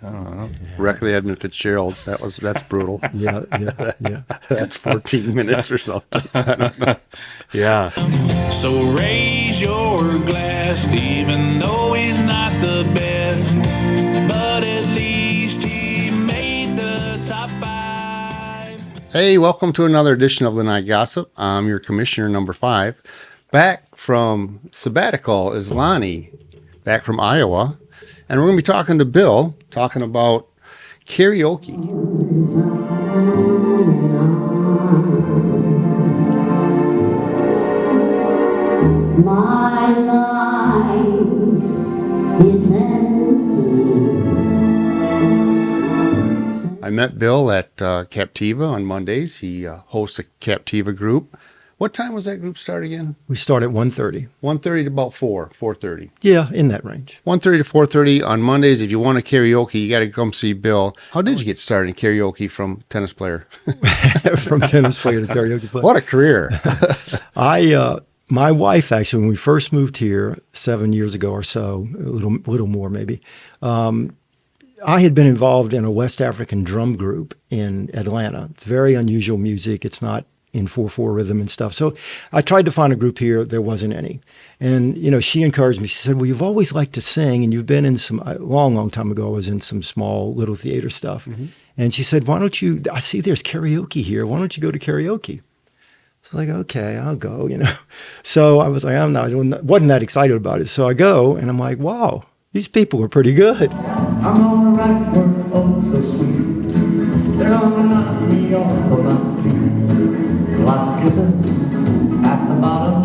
I don't know. Directly Edmund Fitzgerald. That's brutal. Yeah, yeah, yeah. That's 14 minutes or something. I don't know. Yeah. So raise your glass, even though he's not the best, but at least he made the top five. Hey, welcome to another edition of the Night Gossip. I'm your commissioner number 5. Back from sabbatical is Lonnie, back from Iowa. And we're going to be talking to Bill, talking about karaoke. My life is empty. I met Bill at Captiva on Mondays. He hosts a Captiva group. What time was that group start again? We start at 1:30. 1:30 to about 4:30. Yeah, in that range. 1:30 to 4:30 on Mondays. If you want to karaoke, you got to come see Bill. How did you get started in karaoke from tennis player? From tennis player to karaoke player. What a career. My wife, actually, when we first moved here 7 years ago or so, a little more maybe, I had been involved in a West African drum group in Atlanta. It's very unusual music. It's not in 4/4 rhythm and stuff. So I tried to find a group here. There wasn't any. And, she encouraged me. She said, well, you've always liked to sing, and you've been in a long time ago, I was in some small little theater stuff. Mm-hmm. And she said, why don't you, I see there's karaoke here. Why don't you go to karaoke? So like, okay, I'll go, So I was like, wasn't that excited about it. So I go, and I'm like, wow, these people are pretty good. I'm gonna write words oh so sweet. They're gonna knock me off of my feet. Lots of kisses at the bottom.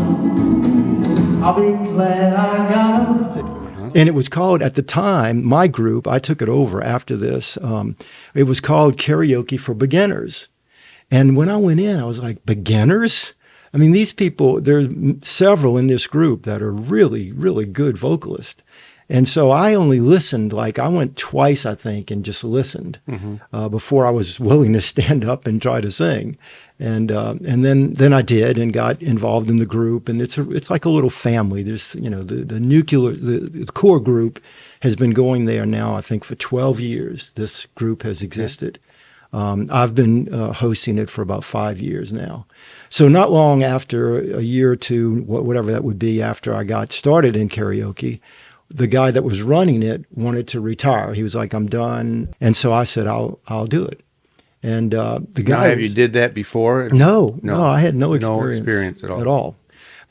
I'll be glad I got them. And it was called, at the time, my group, I took it over after this, it was called Karaoke for Beginners. And when I went in, I was like, beginners? I mean, these people, there's several in this group that are really, really good vocalists. And so I only listened, I went twice, I think, and just listened before I was willing to stand up and try to sing. And then I did and got involved in the group. And it's like a little family. There's, the core group has been going there now, I think, for 12 years. This group has existed. I've been hosting it for about 5 years now. So not long after, a year or two, whatever that would be, after I got started in karaoke, the guy that was running it wanted to retire. He was like, I'm done. And so I said, I'll do it. And the guy... Now, have you did that before? No, I had no experience at all.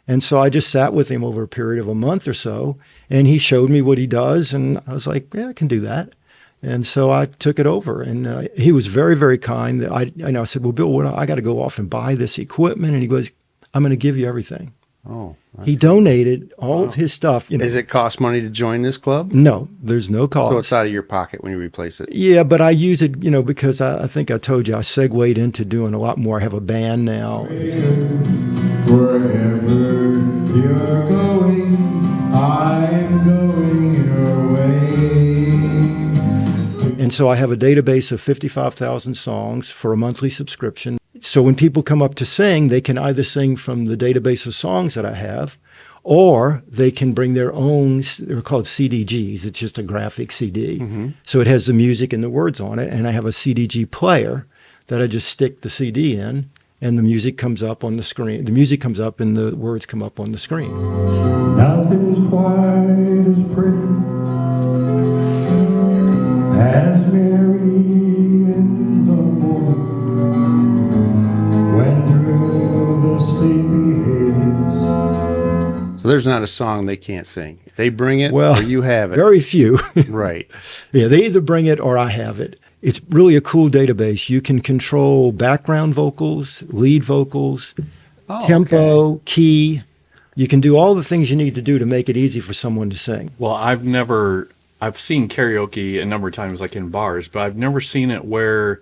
And so I just sat with him over a period of a month or so, and he showed me what he does, and I was like, yeah, I can do that. And so I took it over, and he was very, very kind. I said, well, Bill, I got to go off and buy this equipment. And he goes, I'm going to give you everything. Oh, he donated all of his stuff. Does it cost money to join this club? No, there's no cost. So it's out of your pocket when you replace it? Yeah, but I use it, because I think I told you I segued into doing a lot more. I have a band now. Wherever you're going, I'm going your way. And so I have a database of 55,000 songs for a monthly subscription. So when people come up to sing, they can either sing from the database of songs that I have, or they can bring their own. They're called CDGs. It's just a graphic CD. Mm-hmm. So it has the music and the words on it. And I have a CDG player that I just stick the CD in, and the music comes up on the screen. The music comes up and the words come up on the screen. Nothing's quite as pretty as Mary in the morning. So there's not a song they can't sing. If they bring it, or you have it. Very few. Right. Yeah, they either bring it or I have it. It's really a cool database. You can control background vocals, lead vocals, tempo, key. You can do all the things you need to do to make it easy for someone to sing. Well, I've seen karaoke a number of times, like in bars, but I've never seen it where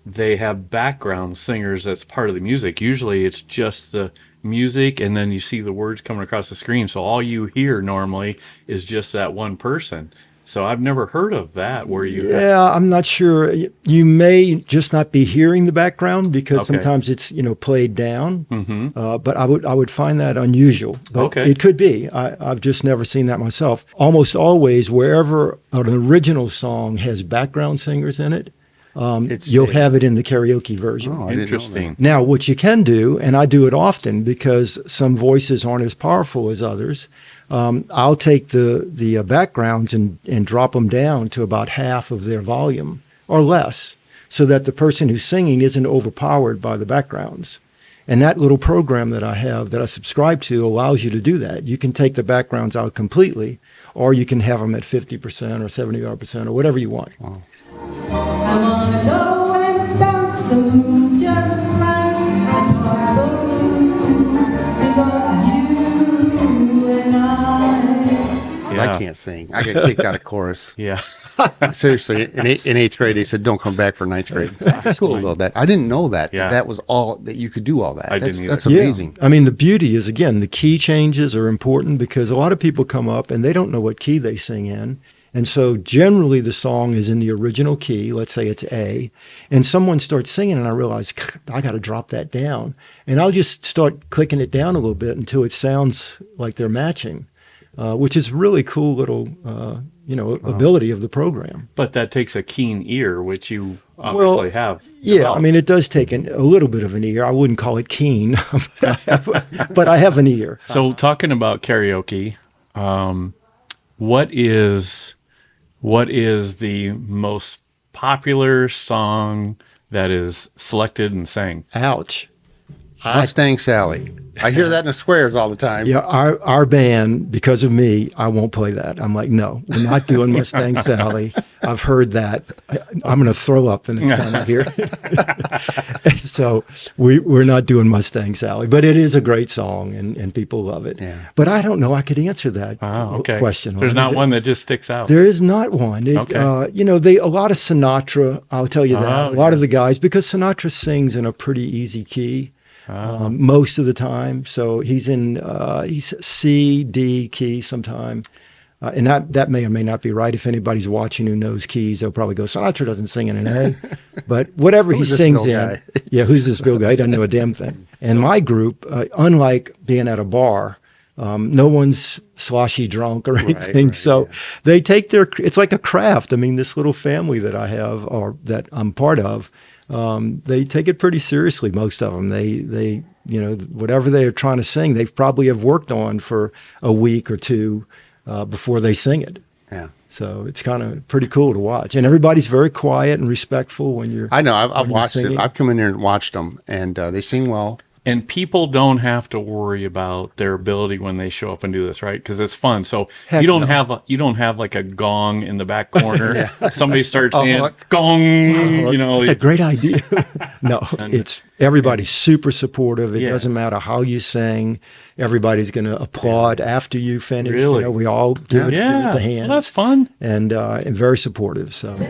they have background singers that's part of the music. Usually it's just the music, and then you see the words coming across the screen. So all you hear normally is just that one person. So I've never heard of that where you have, Yeah, I'm not sure. You may just not be hearing the background because Okay. sometimes it's played down. But I would find that unusual. But Okay. it could be. I've just never seen that myself. Almost always, wherever an original song has background singers in it, you'll have it in the karaoke version. Oh, I didn't know interesting. Now, what you can do, and I do it often because some voices aren't as powerful as others, I'll take the backgrounds and drop them down to about half of their volume or less so that the person who's singing isn't overpowered by the backgrounds. And that little program that I have that I subscribe to allows you to do that. You can take the backgrounds out completely, or you can have them at 50% or 75% or whatever you want. I wanna go and bounce the moon just like a toy balloon, because you and I. Yeah. I can't sing. I get kicked out of chorus. Yeah. Seriously, in eighth grade, they said don't come back for ninth grade. That's cool though. That I didn't know that. Yeah. That was all that you could do all that. I That's, didn't that's either. amazing. I mean, the beauty is, again, the key changes are important because a lot of people come up and they don't know what key they sing in. And so generally the song is in the original key, let's say it's A, and someone starts singing and I realize, I got to drop that down. And I'll just start clicking it down a little bit until it sounds like they're matching, which is really cool little, ability of the program. But that takes a keen ear, which you obviously have. Yeah, I developed. mean, it does take a little bit of an ear. I wouldn't call it keen, but I have an ear. So talking about karaoke, what is the most popular song that is selected and sang? Ouch. Mustang Sally. I hear that in the squares all the time. Yeah, our band, because of me, I won't play that. I'm like, no, we're not doing Mustang Sally. I've heard that. I'm going to throw up the next time I hear it. So we're not doing Mustang Sally, but it is a great song and people love it. Yeah. But I don't know. I could answer that Okay. question. There's not one that just sticks out. There is not one. Okay. A lot of Sinatra, I'll tell you that. Oh, a lot of the guys, because Sinatra sings in a pretty easy key. Most of the time, so he's C, D key sometime, and that may or may not be right. If anybody's watching who knows keys, they'll probably go, Sinatra doesn't sing in an A, but whatever he Who's this sings Bill in, guy? yeah, who's this Bill guy? He doesn't know a damn thing. And my group, unlike being at a bar, no one's sloshy drunk or anything. So they take it's like a craft. I mean, this little family that I have or that I'm part of, they take it pretty seriously. Most of them, they whatever they are trying to sing, they probably have worked on for a week or two before they sing it. Yeah. So it's kind of pretty cool to watch, and everybody's very quiet and respectful when you're. I know. I've when you're watched it. singing. I've come in there and watched them, and they sing well. And people don't have to worry about their ability when they show up and do this, right? Because it's fun. So Heck you don't no. have like a gong in the back corner. Somebody starts A saying hook. gong. It's a great idea. No, it's everybody's super supportive. It Yeah. doesn't matter how you sing. Everybody's going to applaud after you finish. Really? We all give it Yeah, the hand. well, that's fun. and very supportive. So To be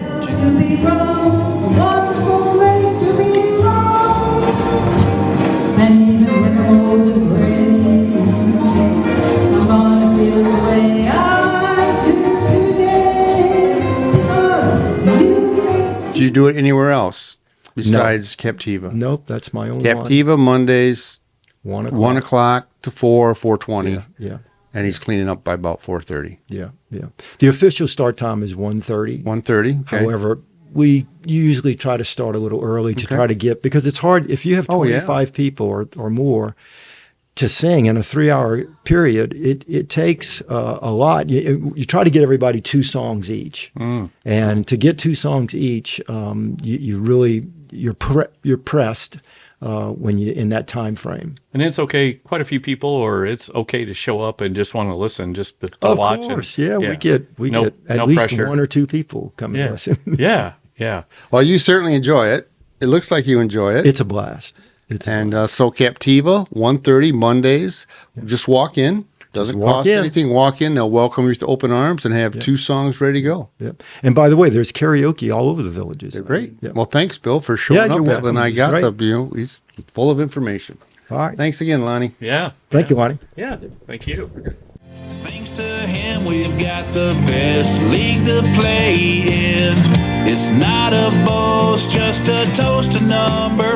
wrong, wonderful way to be wrong. And even when I'm old and gray, I'm gonna feel the way I do today. Because you make Do you do it anywhere else besides Captiva? nope, that's my only one. Captiva Mondays, 1 o'clock. 1 o'clock to 4:20, Yeah, and he's cleaning up by about 4:30. yeah. The official start time is 1:30. 1:30. Okay. However, we usually try to start a little early to try to get, because it's hard if you have Oh, yeah. 25 people or more to sing in a 3-hour period. It takes a lot. You try to get everybody 2 songs each, and to get 2 songs each, you're pressed when you in that time frame. And it's okay. Quite a few people, or it's okay to show up and just want to listen, just to Of watch. course, and, we get at no least pressure. 1 or 2 people coming to Yeah, listen. yeah. Well, you certainly enjoy it. It looks like you enjoy it. It's a blast. And so Captiva, 1:30 Mondays. Just walk in. Doesn't walk cost in. anything. Walk in. They'll welcome you with open arms and have 2 songs ready to go. Yep. And by the way, there's karaoke all over the villages. They're great. Yeah. Well, thanks, Bill, for showing Yeah, up you're at welcome. Lanai It's great. Gossip. He's full of information. All right. Thanks again, Lonnie. Yeah. Thank you, Lonnie. Yeah. Thank you. Thanks to him, we've got the best league to play in. It's not a boast, just a toast to number